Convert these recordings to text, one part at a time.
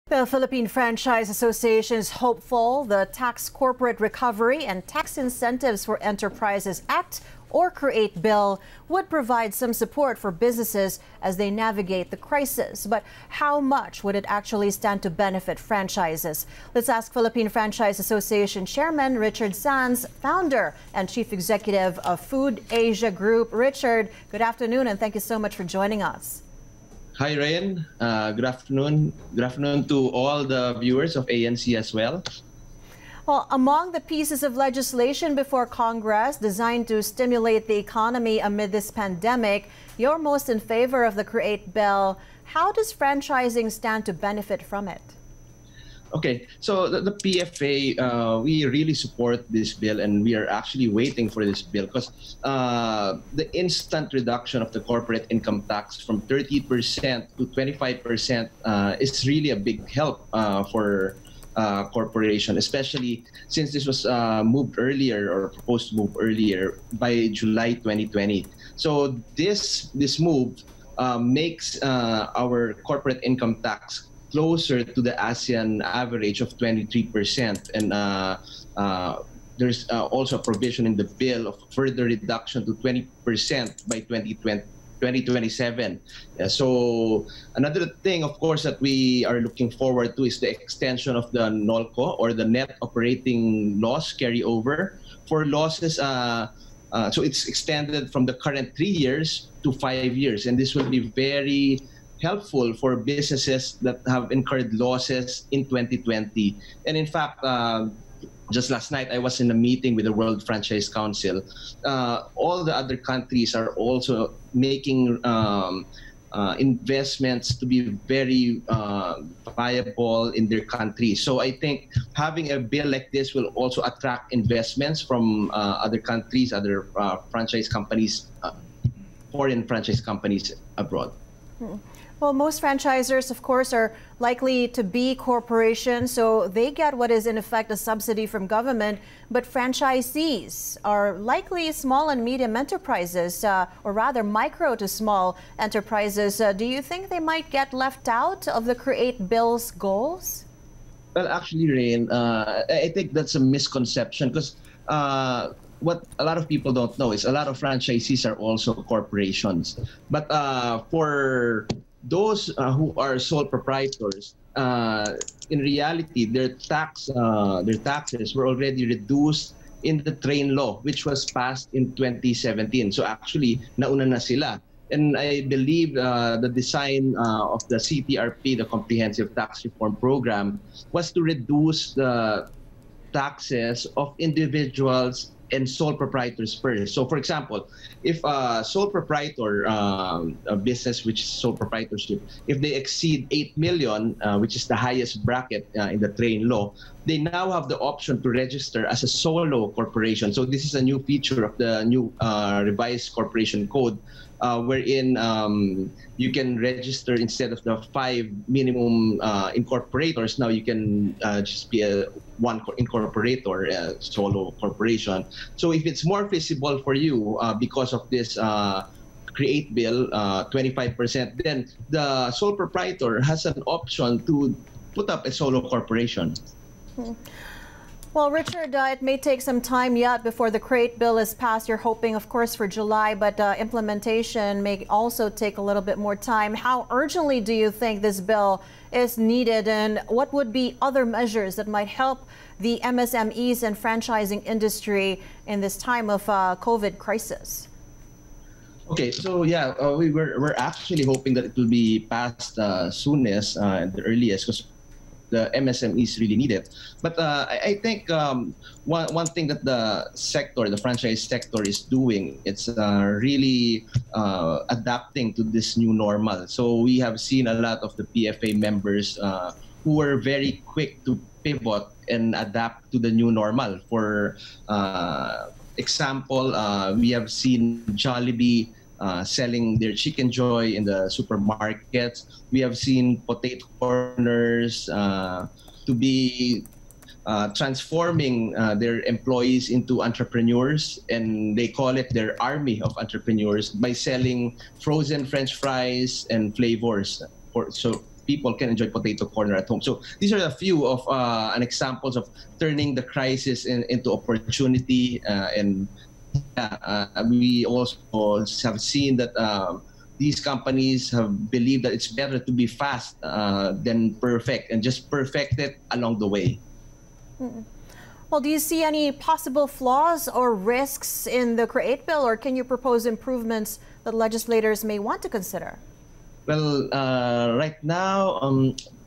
The Philippine Franchise Association is hopeful the Tax Corporate Recovery and Tax Incentives for Enterprises Act or CREATE bill would provide some support for businesses as they navigate the crisis. But how much would it actually stand to benefit franchises? Let's ask Philippine Franchise Association Chairman Richard Sanz, founder and chief executive of Food Asia Group. Richard, good afternoon and thank you so much for joining us. Hi, Ryan. Good afternoon. Good afternoon to all the viewers of ANC as well. Well, among the pieces of legislation before Congress designed to stimulate the economy amid this pandemic, you're most in favor of the CREATE bill. How does franchising stand to benefit from it? Okay, so the PFA, we really support this bill and we are actually waiting for this bill because the instant reduction of the corporate income tax from 30% to 25% is really a big help for corporation, especially since this was moved earlier or proposed to move earlier by July 2020. So this move makes our corporate income tax closer to the ASEAN average of 23%. And there's also a provision in the bill of further reduction to 20% by 2027. So another thing, of course, that we are looking forward to is the extension of the NOLCO or the net operating loss carryover for losses. So it's extended from the current 3 years to 5 years. And this will be very helpful for businesses that have incurred losses in 2020. And in fact, just last night, I was in a meeting with the World Franchise Council. All the other countries are also making investments to be very viable in their countries. So I think having a bill like this will also attract investments from other countries, other franchise companies, foreign franchise companies abroad. Well, most franchisors, of course, are likely to be corporations, so they get what is in effect a subsidy from government. But franchisees are likely small and medium enterprises, or rather micro to small enterprises. Do you think they might get left out of the CREATE bill's goals? Well, actually, Rain, I think that's a misconception because what a lot of people don't know is a lot of franchisees are also corporations. But for those who are sole proprietors, in reality, their taxes were already reduced in the train law, which was passed in 2017. So actually, nauna na sila. And I believe the design of the CTRP, the Comprehensive Tax Reform Program, was to reduce the taxes of individuals and sole proprietors first. So for example, if a sole proprietor, a business which is sole proprietorship, if they exceed 8 million, which is the highest bracket in the train law, they now have the option to register as a solo corporation. So this is a new feature of the new revised corporation code, wherein you can register instead of the 5 minimum incorporators. Now you can just be one incorporator, a solo corporation. So if it's more feasible for you because of this CREATE bill, 25%, then the sole proprietor has an option to put up a solo corporation. Well, Richard, it may take some time yet before the CREATE bill is passed. You're hoping, of course, for July, but implementation may also take a little bit more time. How urgently do you think this bill is needed, and what would be other measures that might help the MSMEs and franchising industry in this time of COVID crisis? Okay, so yeah, we're actually hoping that it will be passed soonest and the earliest, because the MSMEs really need it. But I think one thing that the franchise sector is doing, it's really adapting to this new normal. So we have seen a lot of the PFA members who were very quick to pivot and adapt to the new normal. For example, we have seen Jollibee selling their Chicken Joy in the supermarkets. We have seen potato corners to be transforming their employees into entrepreneurs, and they call it their army of entrepreneurs by selling frozen French fries and flavors. So people can enjoy potato corner at home. So these are a few of an examples of turning the crisis into opportunity. And we also have seen that these companies have believed that it's better to be fast than perfect, and just perfect it along the way. Well, do you see any possible flaws or risks in the Create Bill, or can you propose improvements that legislators may want to consider? Well, right now,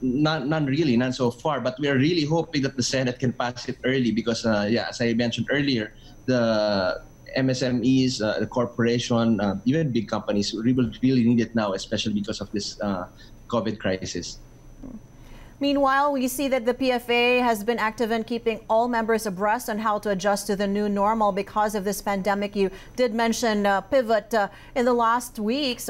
none really, none so far. But we are really hoping that the Senate can pass it early because, as I mentioned earlier, the MSMEs, the corporation, even big companies really need it now, especially because of this COVID crisis. Meanwhile, we see that the PFA has been active in keeping all members abreast on how to adjust to the new normal because of this pandemic. You did mention pivot in the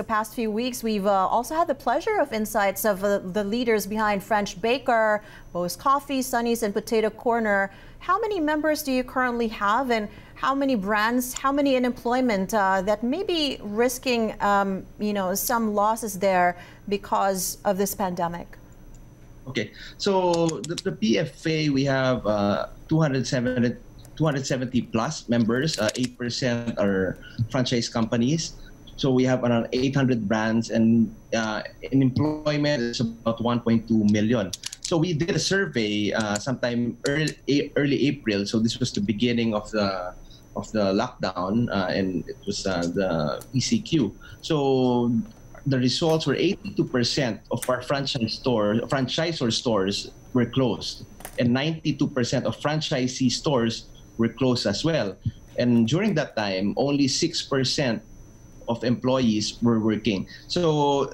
past few weeks. We've also had the pleasure of insights of the leaders behind French Baker, Bo's Coffee, Sunny's, and Potato Corner. How many members do you currently have, and how many brands, how many in employment that may be risking some losses there because of this pandemic? Okay, so the PFA, we have 270 plus members. 8% are franchise companies. So we have around 800 brands, and in employment, it's about 1.2 million. So we did a survey sometime early April. So this was the beginning of the lockdown, and it was the ECQ. So the results were 82% of our franchisor stores were closed, and 92% of franchisee stores were closed as well. And during that time, only 6% of employees were working. So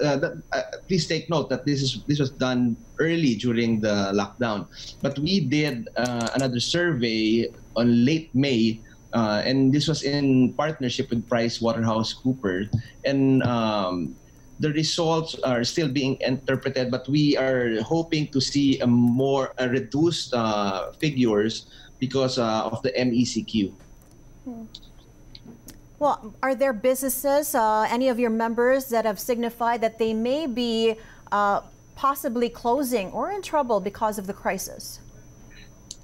please take note that this was done early during the lockdown. But we did another survey on late May, and this was in partnership with PricewaterhouseCoopers, and the results are still being interpreted, but we are hoping to see a reduced figures because of the MECQ. Well, are there businesses, any of your members, that have signified that they may be possibly closing or in trouble because of the crisis?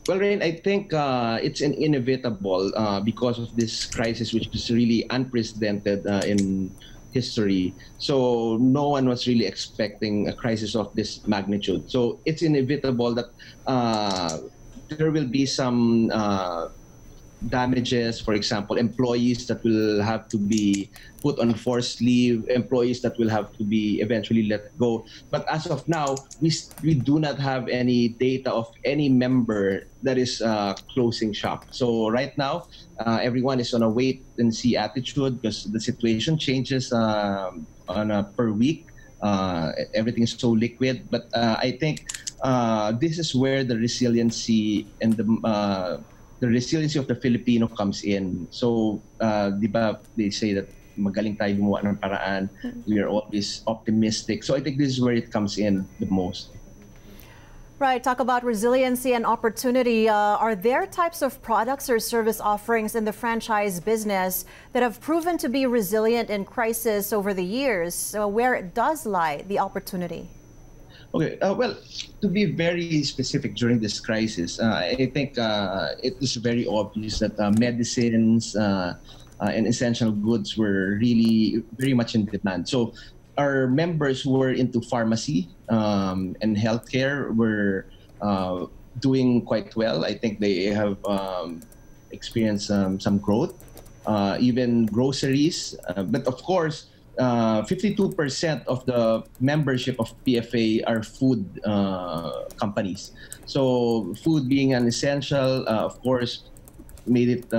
Well, Rain, I think it's inevitable because of this crisis, which is really unprecedented in history. So no one was really expecting a crisis of this magnitude. So it's inevitable that there will be some damages. For example, employees that will have to be put on forced leave, employees that will have to be eventually let go. But as of now, we do not have any data of any member that is closing shop. So right now, everyone is on a wait and see attitude because the situation changes on a per week. Everything is so liquid. But I think this is where the resiliency and the resiliency of the Filipino comes in. So, di ba, they say that magaling tayo gumawa ng paraan. We are always optimistic. So I think this is where it comes in the most. Right. Talk about resiliency and opportunity. Are there types of products or service offerings in the franchise business that have proven to be resilient in crisis over the years? So where it does lie the opportunity? Okay, well, to be very specific during this crisis, I think it is very obvious that medicines and essential goods were really very much in demand. So our members who were into pharmacy and healthcare were doing quite well. I think they have experienced some growth, even groceries. But of course, 52% of the membership of PFA are food companies. So food being an essential, of course, made it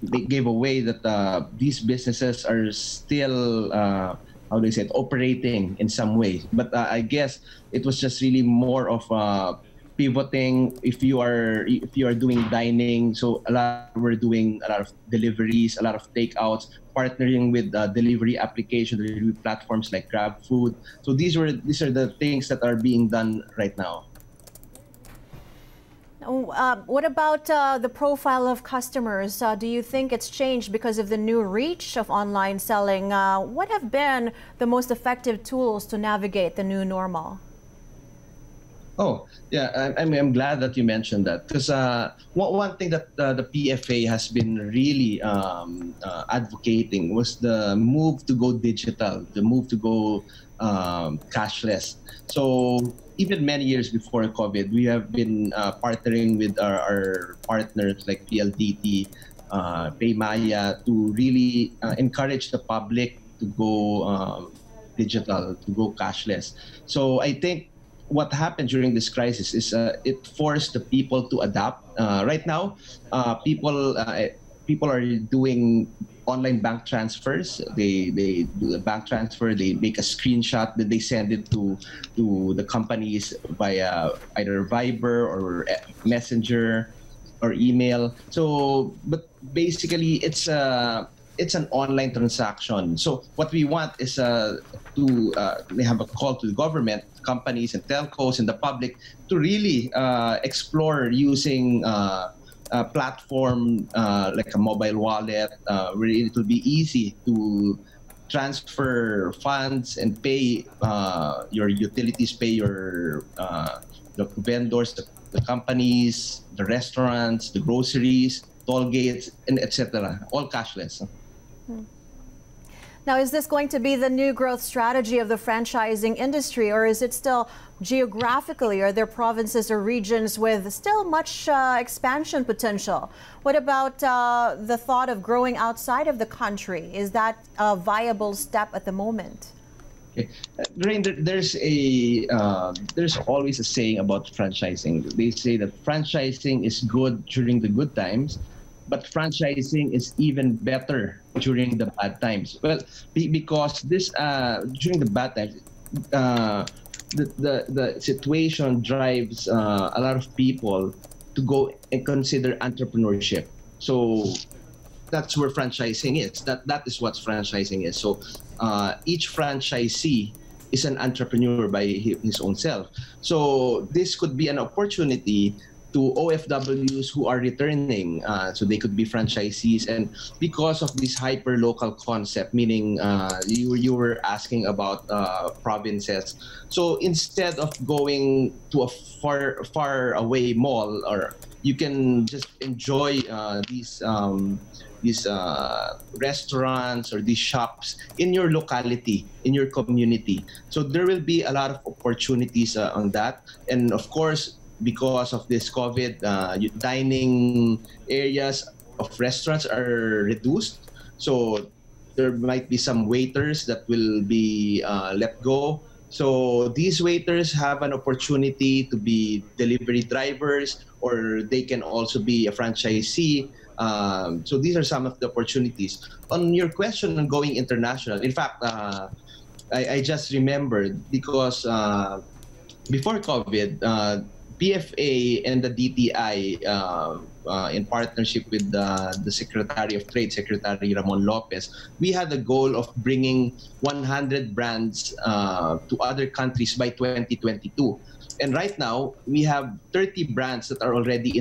they gave away that these businesses are still how do you say it, operating in some ways. But I guess it was just really more of pivoting. If you are doing dining, so we're doing a lot of deliveries, a lot of takeouts, partnering with delivery application, delivery platforms like Grab Food. So these are the things that are being done right now. What about the profile of customers? Do you think it's changed because of the new reach of online selling? What have been the most effective tools to navigate the new normal? Oh, yeah, I'm glad that you mentioned that because one thing that the PFA has been really advocating was the move to go digital, the move to go cashless. So even many years before COVID, we have been partnering with our partners like PLDT, Paymaya to really encourage the public to go digital, to go cashless. So I think what happened during this crisis is it forced the people to adapt. Right now, people are doing online bank transfers. They do a bank transfer. They make a screenshot that they send it to the companies via either Viber or Messenger or email. So, but basically, it's an online transaction. So what we want is to have a call to the government, companies and telcos and the public to really explore using a platform like a mobile wallet where it will be easy to transfer funds and pay your utilities, pay your the vendors, the companies, the restaurants, the groceries, toll gates, and etc. All cashless. Now, is this going to be the new growth strategy of the franchising industry, or is it still geographically? Are there provinces or regions with still much expansion potential? What about the thought of growing outside of the country? Is that a viable step at the moment? Okay. Rain, there's always a saying about franchising. They say that franchising is good during the good times, but franchising is even better during the bad times. Well, because this during the bad times, the situation drives a lot of people to go and consider entrepreneurship. So that's where franchising is. That is what franchising is. So each franchisee is an entrepreneur by his own self. So this could be an opportunity to OFWs who are returning, so they could be franchisees, and because of this hyper local concept, meaning you were asking about provinces. So instead of going to a far away mall, or you can just enjoy these restaurants or these shops in your locality, in your community. So there will be a lot of opportunities on that, and of course, because of this COVID, dining areas of restaurants are reduced. So there might be some waiters that will be let go. So these waiters have an opportunity to be delivery drivers, or they can also be a franchisee. So these are some of the opportunities. On your question on going international, in fact, I just remembered because before COVID, PFA and the DTI, in partnership with the Secretary of Trade, Secretary Ramon Lopez, we had the goal of bringing 100 brands to other countries by 2022. And right now, we have 30 brands that are already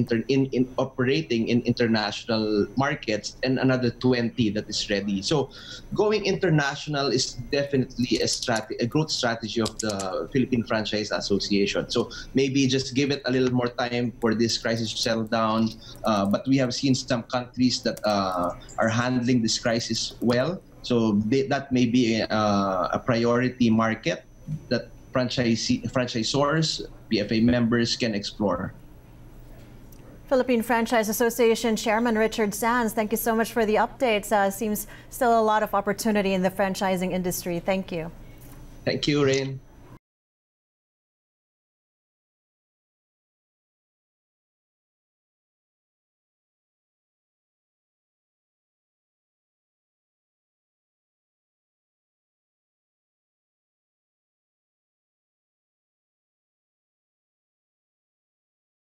operating in international markets, and another 20 that is ready. So going international is definitely a growth strategy of the Philippine Franchise Association. So maybe just give it a little more time for this crisis to settle down. But we have seen some countries that are handling this crisis well. So that may be a priority market that franchisors, PFA members can explore. Philippine Franchise Association Chairman Richard Sanz, thank you so much for the updates. Seems still a lot of opportunity in the franchising industry. Thank you. Thank you, Rain.